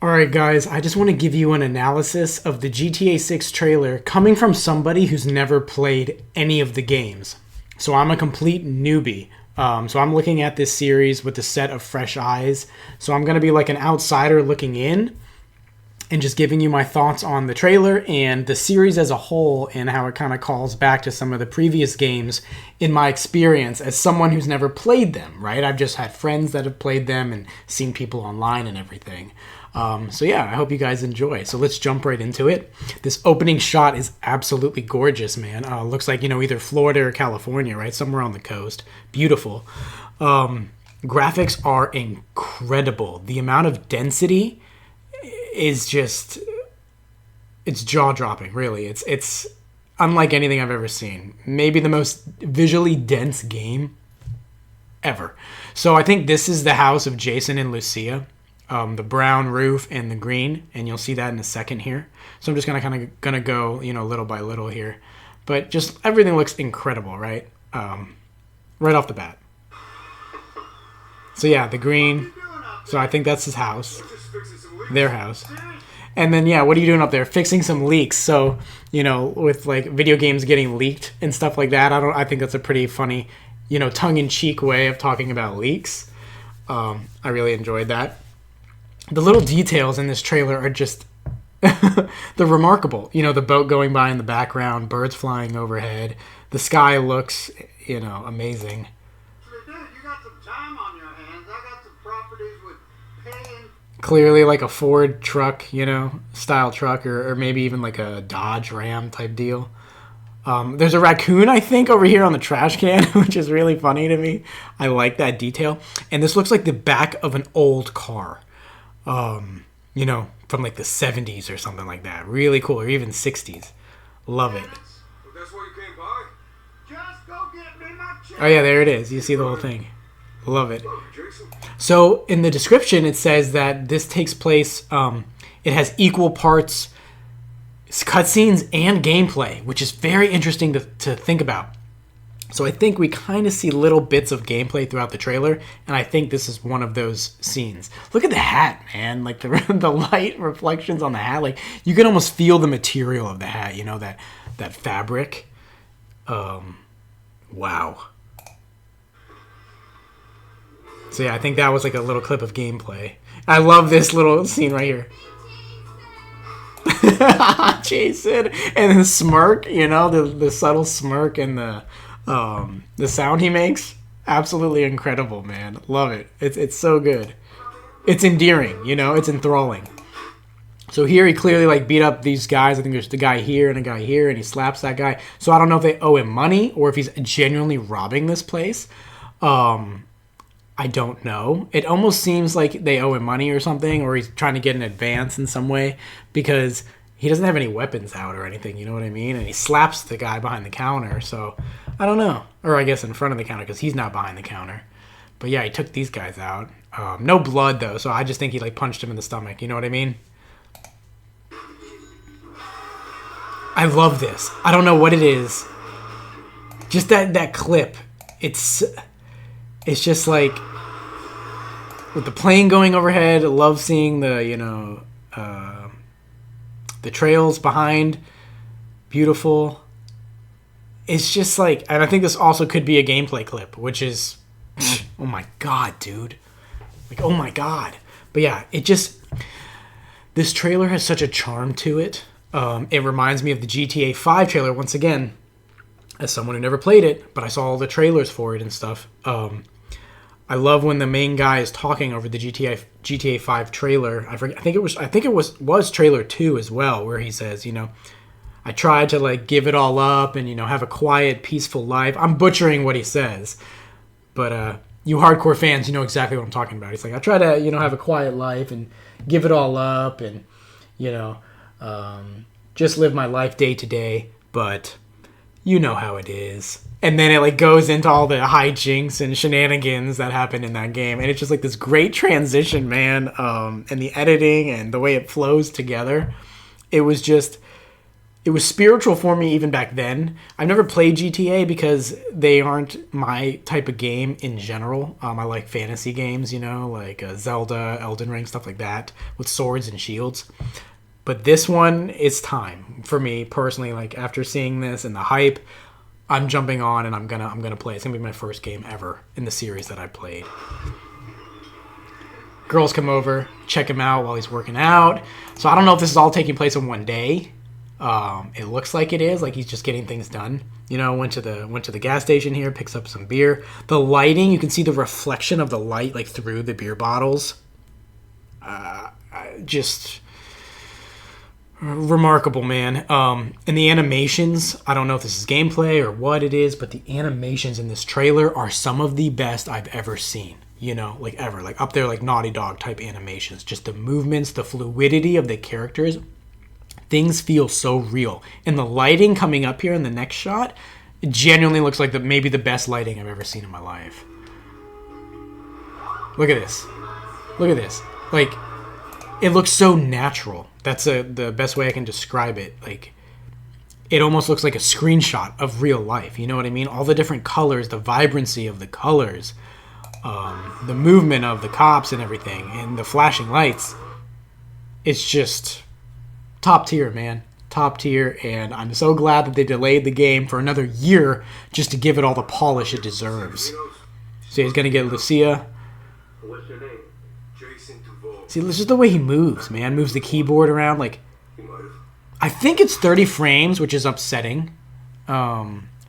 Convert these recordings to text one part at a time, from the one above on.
Alright, guys, I just want to give you an analysis of the GTA 6 trailer coming from somebody who's never played any of the games. So I'm a complete newbie. So I'm looking at this series with a set of fresh eyes. So I'm going to be like an outsider looking in and just giving you my thoughts on the trailer and the series as a whole and how it kind of calls back to some of the previous games in my experience as someone who's never played them, right? I've just had friends that have played them and seen people online and everything. So yeah, I hope you guys enjoy. So let's jump right into it. This opening shot is absolutely gorgeous, man. Looks like, either Florida or California, right? Somewhere on the coast. Beautiful. Graphics are incredible. The amount of density is just, it's jaw-dropping, really. It's unlike anything I've ever seen. Maybe the most visually dense game ever. So I think this is the house of Jason and Lucia. The brown roof and the green, and you'll see that in a second here. So I'm just gonna go, little by little here. But just everything looks incredible, right? Right off the bat. So yeah, the green. So I think that's his house. Their house. And then, yeah, what are you doing up there? Fixing some leaks. So, with like video games getting leaked and stuff like that, I think that's a pretty funny, tongue-in-cheek way of talking about leaks. I really enjoyed that. The little details in this trailer are just they're remarkable. The boat going by in the background, birds flying overhead. The sky looks, amazing. Dude, you got some time on your hands. I got some properties with paying. Clearly like a Ford truck, style truck, or maybe even like a Dodge Ram type deal. There's a raccoon, I think, over here on the trash can, which is really funny to me. I like that detail. And this looks like the back of an old car. From like the 70s or something like that. Really cool, or even 60s. Love it. That's what you came by? Just go get me my check. Oh yeah, there it is. You see the whole thing. Love it. So in the description, it says that this takes place, it has equal parts cutscenes and gameplay, which is very interesting to think about. So I think we kind of see little bits of gameplay throughout the trailer, and I think this is one of those scenes. Look at the hat, man. Like the light reflections on the hat. Like you can almost feel the material of the hat, that fabric. Wow. So yeah, I think that was like a little clip of gameplay. I love this little scene right here. Jason and the smirk, the subtle smirk and the sound he makes, absolutely incredible, man. Love it. It's so good. It's endearing, it's enthralling. So here he clearly beat up these guys. I think there's the guy here and a guy here, and he slaps that guy. So I don't know if they owe him money or if he's genuinely robbing this place. I don't know. It almost seems like they owe him money or something, or he's trying to get an advance in some way because he doesn't have any weapons out or anything, you know what I mean? And he slaps the guy behind the counter, so I don't know. Or I guess in front of the counter because he's not behind the counter. But yeah, he took these guys out. No blood, though, so I just think he punched him in the stomach, you know what I mean? I love this. I don't know what it is. Just that clip. It's just like with the plane going overhead. I love seeing the the trails behind. Beautiful. It's just and I think this also could be a gameplay clip, which is oh my god, dude. Oh my god. But yeah, this trailer has such a charm to it. It reminds me of the GTA 5 trailer once again, as someone who never played it, but I saw all the trailers for it and stuff. I love when the main guy is talking over the GTA 5 trailer. I think it was trailer 2 as well, where he says, I tried to give it all up and have a quiet, peaceful life. I'm butchering what he says, but you hardcore fans, you know exactly what I'm talking about. He's like, I try to have a quiet life and give it all up and just live my life day to day, but you know how it is. And then it goes into all the hijinks and shenanigans that happen in that game, and it's just this great transition, man. And the editing and the way it flows together, it was it was spiritual for me even back then. I've never played GTA because they aren't my type of game in general. I like fantasy games, you know, like Zelda, Elden Ring, stuff like that, with swords and shields. But this one, it's time for me personally. Like after seeing this and the hype, I'm jumping on and I'm gonna play. It's gonna be my first game ever in the series that I played. Girls come over, check him out while he's working out. So I don't know if this is all taking place in one day. It looks like it is, like he's just getting things done. You know, went to the gas station here, picks up some beer. The lighting, you can see the reflection of the light like through the beer bottles. Just remarkable, man. And the animations, I don't know if this is gameplay or what it is, but the animations in this trailer are some of the best I've ever seen. You know, like ever, like up there, like Naughty Dog type animations. Just the movements, the fluidity of the characters. Things feel so real. And the lighting coming up here in the next shot, it genuinely looks like maybe the best lighting I've ever seen in my life. Look at this. Look at this. Like, it looks so natural. That's the best way I can describe it. Like, it almost looks like a screenshot of real life. You know what I mean? All the different colors, the vibrancy of the colors, the movement of the cops and everything, and the flashing lights. It's just top tier, man. Top tier, and I'm so glad that they delayed the game for another year just to give it all the polish it deserves. So he's gonna get Lucia. What's your name? Jason Duval. See, this is the way he moves, man. Moves the keyboard around. Like, I think it's 30 frames, which is upsetting.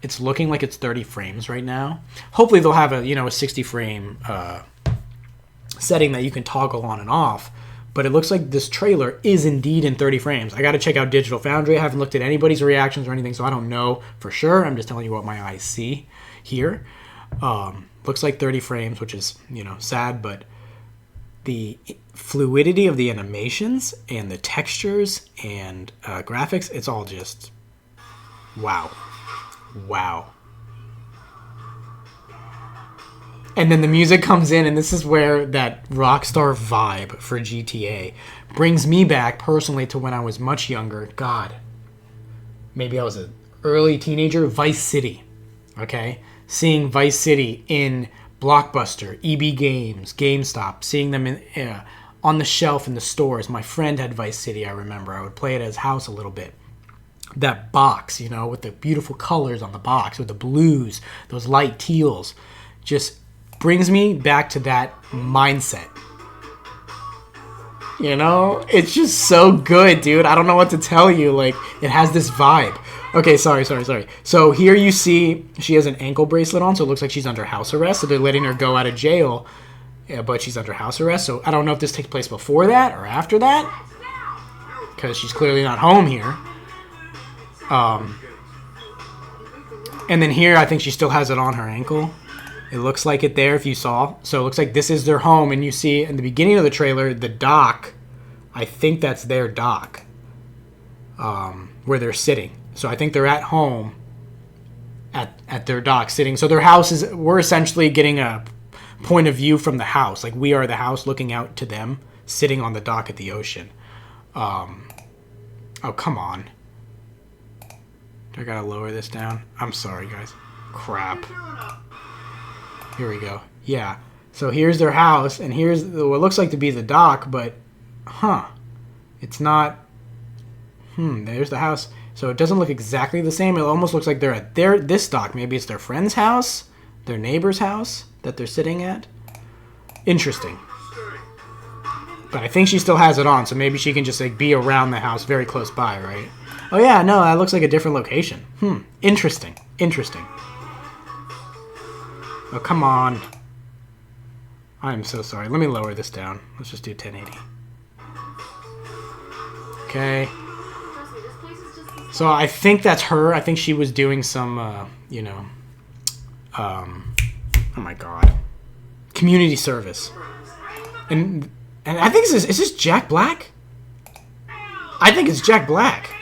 It's looking like it's 30 frames right now. Hopefully they'll have a 60 frame setting that you can toggle on and off. But it looks like this trailer is indeed in 30 frames. I got to check out Digital Foundry. I haven't looked at anybody's reactions or anything, so I don't know for sure. I'm just telling you what my eyes see here. Looks like 30 frames, which is, sad, but the fluidity of the animations and the textures and graphics, it's all just wow. Wow. And then the music comes in, and this is where that Rockstar vibe for GTA brings me back personally to when I was much younger. God, maybe I was an early teenager. Vice City, okay? Seeing Vice City in Blockbuster, EB Games, GameStop, seeing them on the shelf in the stores. My friend had Vice City, I remember. I would play it at his house a little bit. That box, with the beautiful colors on the box, with the blues, those light teals, just brings me back to that mindset. It's just so good, dude. I don't know what to tell you. Like, it has this vibe. Okay, sorry. So here you see she has an ankle bracelet on, so it looks like she's under house arrest. So they're letting her go out of jail, but she's under house arrest. So I don't know if this takes place before that or after that, because she's clearly not home here. And then here, I think she still has it on her ankle. It looks like it there if you saw. So it looks like this is their home. And you see in the beginning of the trailer, the dock. I think that's their dock. Where they're sitting. So I think they're at home at their dock sitting. So their house is, we're essentially getting a point of view from the house. Like we are the house looking out to them, sitting on the dock at the ocean. Oh, come on. Do I gotta lower this down? I'm sorry, guys. Crap. Here we go. Yeah. So here's their house, and here's what looks like to be the dock, but, it's not. There's the house. So it doesn't look exactly the same. It almost looks like they're at this dock. Maybe it's their friend's house, their neighbor's house that they're sitting at. Interesting. But I think she still has it on, so maybe she can just be around the house very close by, right? Oh yeah, no, that looks like a different location. Interesting. Oh, come on. I'm so sorry. Let me lower this down. Let's just do 1080. Okay. So I think that's her. I think she was doing some, oh my God. Community service. And I think is this Jack Black? I think it's Jack Black.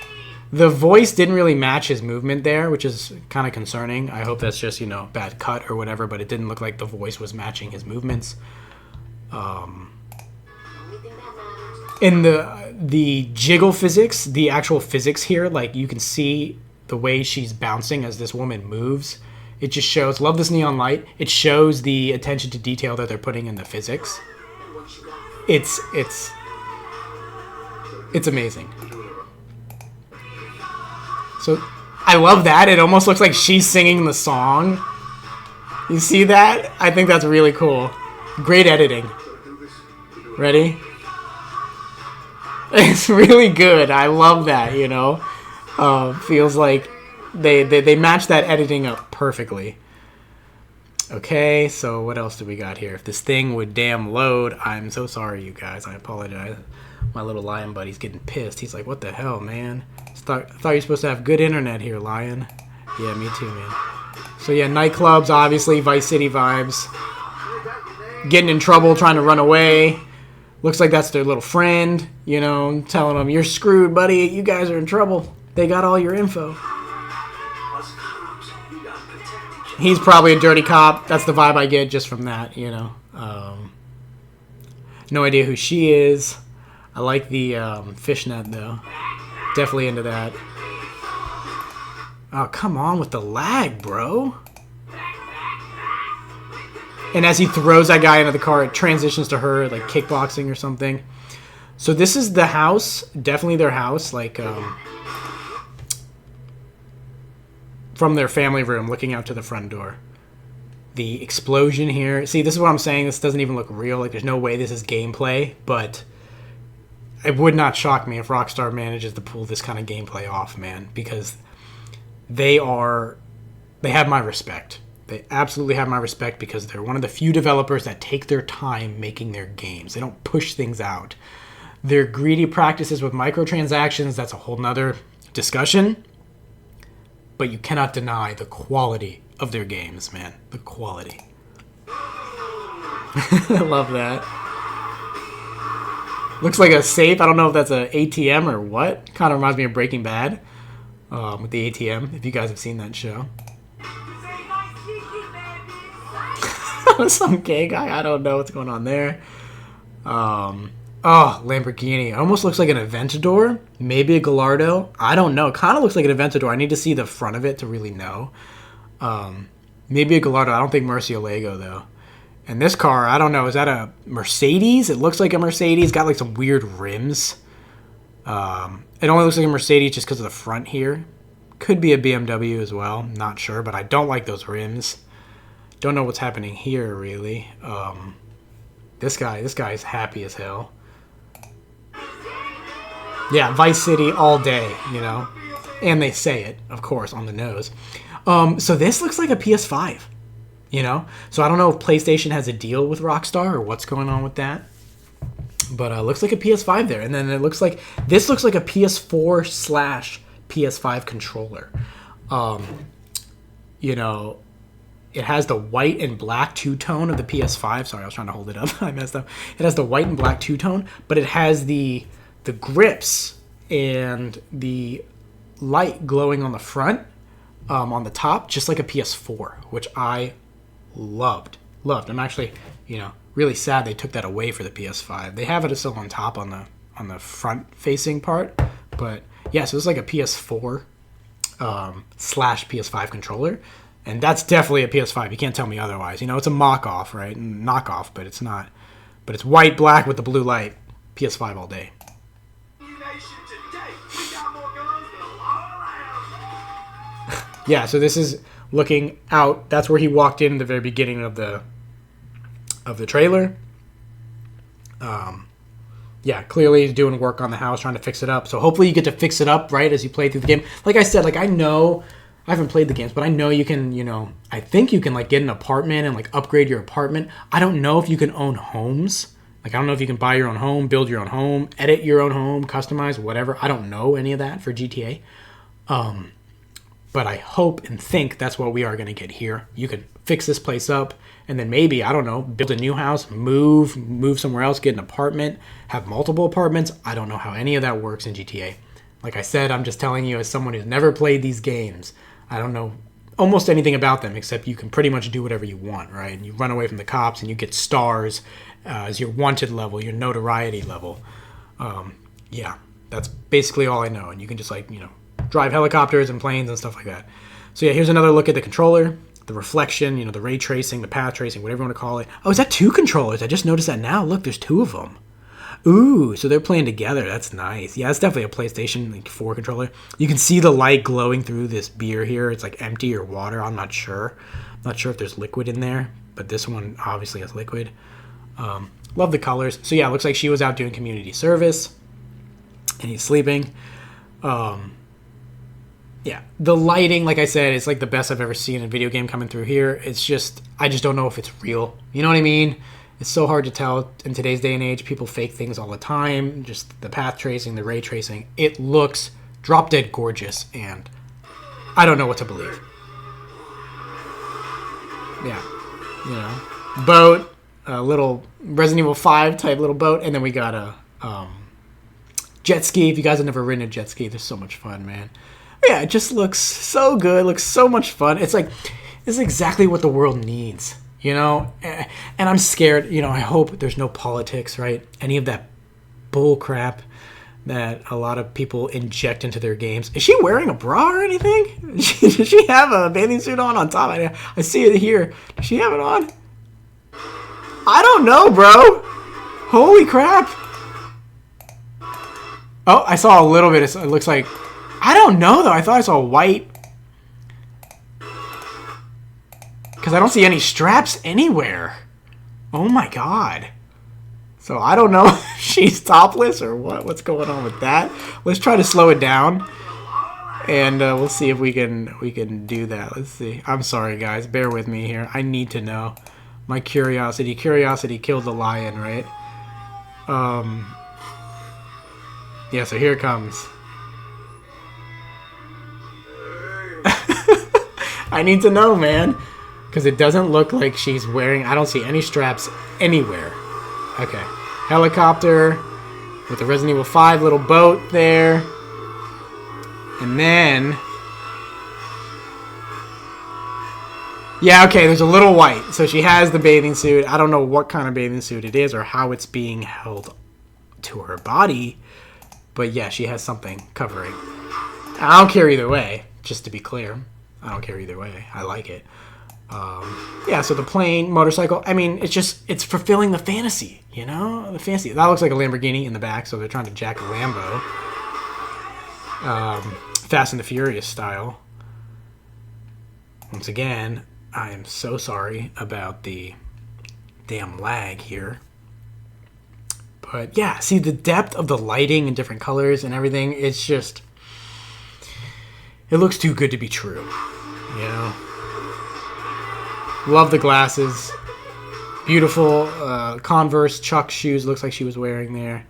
The voice didn't really match his movement there, which is kind of concerning. I hope that's just, bad cut or whatever, but it didn't look like the voice was matching his movements. And the jiggle physics, the actual physics here, like you can see the way she's bouncing as this woman moves. It just shows, love this neon light. It shows the attention to detail that they're putting in the physics. It's amazing. So I love that. It almost looks like she's singing the song. You see that? I think that's really cool. Great editing. Ready? It's really good. I love that, you know. Feels like they match that editing up perfectly. Okay, so what else do we got here? If this thing would damn load, I'm so sorry, you guys. I apologize. My little lion buddy's getting pissed. He's like, what the hell, man? I thought you were supposed to have good internet here, lion. Yeah, me too, man. So yeah, nightclubs, obviously, Vice City vibes. Getting in trouble, trying to run away. Looks like that's their little friend, you know, telling them, you're screwed, buddy. You guys are in trouble. They got all your info. He's probably a dirty cop. That's the vibe I get just from that, you know. No idea who she is. I like the fishnet, though. Definitely into that. Oh, come on with the lag, bro. And as he throws that guy into the car, it transitions to her, like, kickboxing or something. So this is the house. Definitely their house, like, from their family room, looking out to the front door. The explosion here. See, this is what I'm saying. This doesn't even look real. Like, there's no way this is gameplay, but it would not shock me if Rockstar manages to pull this kind of gameplay off, man, because they have my respect. They absolutely have my respect because they're one of the few developers that take their time making their games. They don't push things out. Their greedy practices with microtransactions, that's a whole nother discussion. But you cannot deny the quality of their games, man. The quality. I love that. Looks like a safe. I don't know if that's an ATM or what. Kind of reminds me of Breaking Bad. With the ATM, if you guys have seen that show. Some gay guy. I don't know what's going on there. Oh, Lamborghini. It almost looks like an Aventador. Maybe a Gallardo. I don't know. It kind of looks like an Aventador. I need to see the front of it to really know. Maybe a Gallardo. I don't think Murcielago, though. And this car, I don't know. Is that a Mercedes? It looks like a Mercedes. Got like some weird rims. It only looks like a Mercedes just because of the front here. Could be a BMW as well. Not sure, but I don't like those rims. Don't know what's happening here, really. This guy is happy as hell. Yeah, Vice City all day, you know. And they say it, of course, on the nose. So this looks like a PS5, you know. So I don't know if PlayStation has a deal with Rockstar or what's going on with that. But it looks like a PS5 there. And then it looks like, this looks like a PS4/PS5 controller. You know, it has the white and black two-tone of the PS5. Sorry, I was trying to hold it up. I messed up. It has the white and black two-tone, but it has the grips and the light glowing on the front, on the top, just like a PS4, which I loved. I'm actually, you know, really sad they took that away for the PS5. They have it still on top on the front-facing part, but yeah, so it's like a PS4 slash PS5 controller. And that's definitely a PS5. You can't tell me otherwise. You know, it's a mock-off, right? Knockoff, but it's not. But it's white, black with the blue light. PS5 all day. Yeah, so this is looking out. That's where he walked in the very beginning of the trailer. Yeah, clearly he's doing work on the house, trying to fix it up. So hopefully you get to fix it up, right, as you play through the game. Like I said, like I know, I haven't played the games, but I know you can, you know, I think you can like get an apartment and like upgrade your apartment. I don't know if you can own homes. Like I don't know if you can buy your own home, build your own home, edit your own home, customize, whatever. I don't know any of that for GTA. But I hope and think that's what we are going to get here. You can fix this place up and then maybe, I don't know, build a new house, move somewhere else, get an apartment, have multiple apartments. I don't know how any of that works in GTA. Like I said, I'm just telling you as someone who's never played these games, I don't know almost anything about them except you can pretty much do whatever you want, right? And you run away from the cops and you get stars as your wanted level, your notoriety level. Yeah, that's basically all I know. And you can just like, drive helicopters and planes and stuff like that. So yeah, here's another look at the controller, the reflection, the ray tracing, the path tracing, whatever you want to call it. Oh, is that 2 controllers? I just noticed that now. Look, there's 2 of them. Ooh, so they're playing together. That's nice. Yeah, it's definitely a PlayStation like 4 controller. You can see the light glowing through this beer here. It's like empty or water. I'm not sure. I'm not sure if there's liquid in there, but this one obviously has liquid. Love the colors. So yeah, it looks like she was out doing community service, and he's sleeping. Yeah, the lighting, like I said, is like the best I've ever seen in a video game coming through here. It's just, I just don't know if it's real. You know what I mean? It's so hard to tell in today's day and age. People fake things all the time. Just the path tracing, the ray tracing. It looks drop dead gorgeous, and I don't know what to believe. Yeah, boat, a little Resident Evil 5 type little boat, and then we got a jet ski. If you guys have never ridden a jet ski, they're so much fun, man. Yeah, it just looks so good. It looks so much fun. It's like, this is exactly what the world needs, And I'm scared, I hope there's no politics, right? Any of that bull crap that a lot of people inject into their games. Is she wearing a bra or anything? Does she have a bathing suit on top? I see it here. Does she have it on? I don't know, bro. Holy crap. Oh, I saw a little bit. It looks like... I don't know, though. I thought I saw white. Because I don't see any straps anywhere. Oh, my God. So I don't know if she's topless or what. What's going on with that? Let's try to slow it down. And we'll see if we can do that. Let's see. I'm sorry, guys. Bear with me here. I need to know. My curiosity. Curiosity killed the lion, right? Yeah, so here it comes. I need to know, man. Because it doesn't look like she's wearing... I don't see any straps anywhere. Okay. Helicopter with the Resident Evil 5 little boat there. And then... yeah, okay, there's a little white. So she has the bathing suit. I don't know what kind of bathing suit it is or how it's being held to her body. But yeah, she has something covering. I don't care either way, just to be clear. I don't care either way. I like it. Yeah, so the plane, motorcycle, I mean, it's fulfilling the fantasy, The fantasy. That looks like a Lamborghini in the back, so they're trying to jack a Lambo. Fast and the Furious style. Once again, I am so sorry about the damn lag here. But yeah, see the depth of the lighting and different colors and everything, it's just... it looks too good to be true, Love the glasses. Beautiful Converse Chuck shoes. Looks like she was wearing there.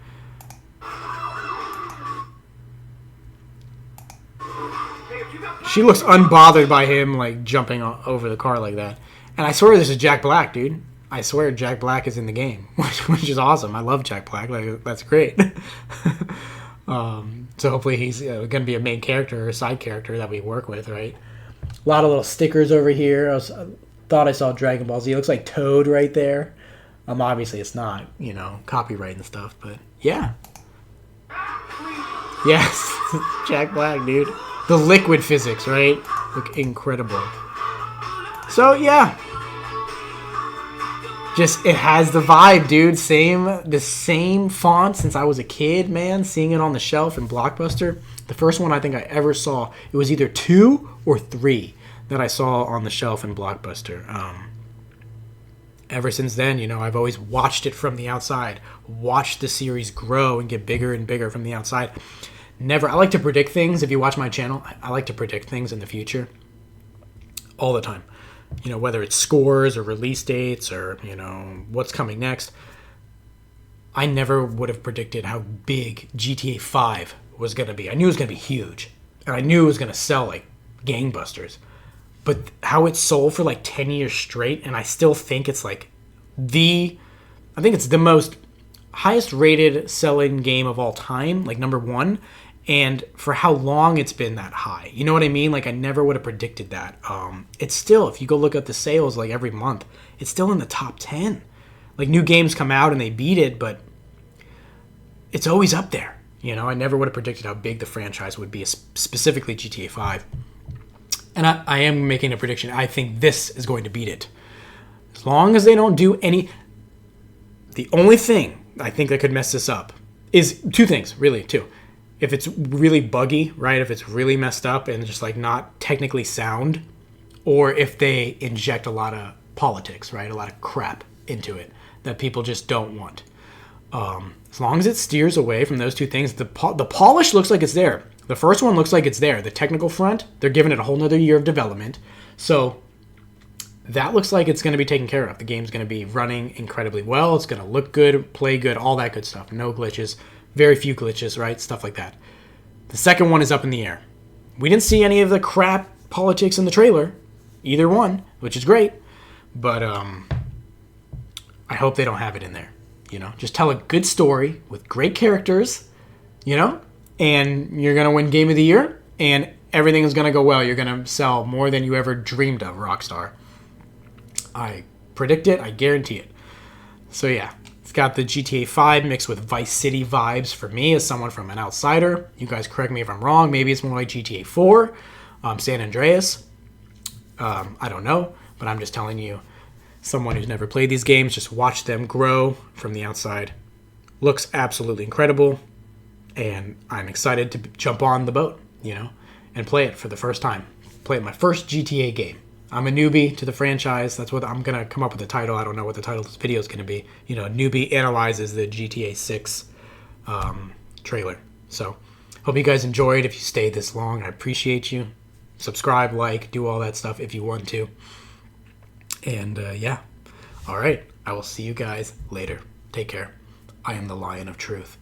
She looks unbothered by him like jumping over the car like that. And I swear this is Jack Black, dude. I swear Jack Black is in the game, which is awesome. I love Jack Black. Like, that's great. So hopefully he's going to be a main character or a side character that we work with, right? A lot of little stickers over here. I thought I saw Dragon Ball Z. It looks like Toad right there. Obviously it's not, copyright and stuff, but yeah. Yes, Jack Black, dude. The liquid physics, right? Look incredible. So yeah. Just, it has the vibe, dude. The same font since I was a kid, man. Seeing it on the shelf in Blockbuster. The first one I think I ever saw, it was either 2 or 3 that I saw on the shelf in Blockbuster. Ever since then, I've always watched it from the outside. Watched the series grow and get bigger and bigger from the outside. I like to predict things. If you watch my channel, I like to predict things in the future. All the time. Whether it's scores or release dates or, what's coming next. I never would have predicted how big GTA 5 was going to be. I knew it was going to be huge. And I knew it was going to sell like gangbusters. But how it sold for like 10 years straight, and I still think it's like I think it's the most highest rated selling game of all time, like number 1. And for how long it's been that high. You know what I mean? Like, I never would have predicted that. It's still, if you go look at the sales, like, every month, it's still in the top 10. Like, new games come out and they beat it, but it's always up there. I never would have predicted how big the franchise would be, specifically GTA 5. And I am making a prediction. I think this is going to beat it. As long as they don't do any... The only thing I think that could mess this up is two things, really, two. If it's really buggy, right? If it's really messed up and just like not technically sound, or if they inject a lot of politics, right? A lot of crap into it that people just don't want. As long as it steers away from those two things, the polish looks like it's there. The first one looks like it's there. The technical front, they're giving it a whole nother year of development. So that looks like it's going to be taken care of. The game's going to be running incredibly well. It's going to look good, play good, all that good stuff. No glitches, very few glitches, right? Stuff like that. The second one is up in the air. We didn't see any of the crap politics in the trailer, either one, which is great. But I hope they don't have it in there. Just tell a good story with great characters, and you're going to win Game of the Year, and everything is going to go well. You're going to sell more than you ever dreamed of, Rockstar. I predict it. I guarantee it. So yeah, it's got the GTA 5 mixed with Vice City vibes for me as someone from an outsider. You guys correct me if I'm wrong. Maybe it's more like GTA 4, San Andreas. I don't know, but I'm just telling you, someone who's never played these games, just watch them grow from the outside. Looks absolutely incredible, and I'm excited to jump on the boat, and play it for the first time. Play my first GTA game. I'm a newbie to the franchise. That's what I'm going to come up with the title. I don't know what the title of this video is going to be. Newbie analyzes the GTA 6 trailer. So, hope you guys enjoyed. If you stayed this long, I appreciate you. Subscribe, like, do all that stuff if you want to. And yeah. All right. I will see you guys later. Take care. I am the Lion of Truth.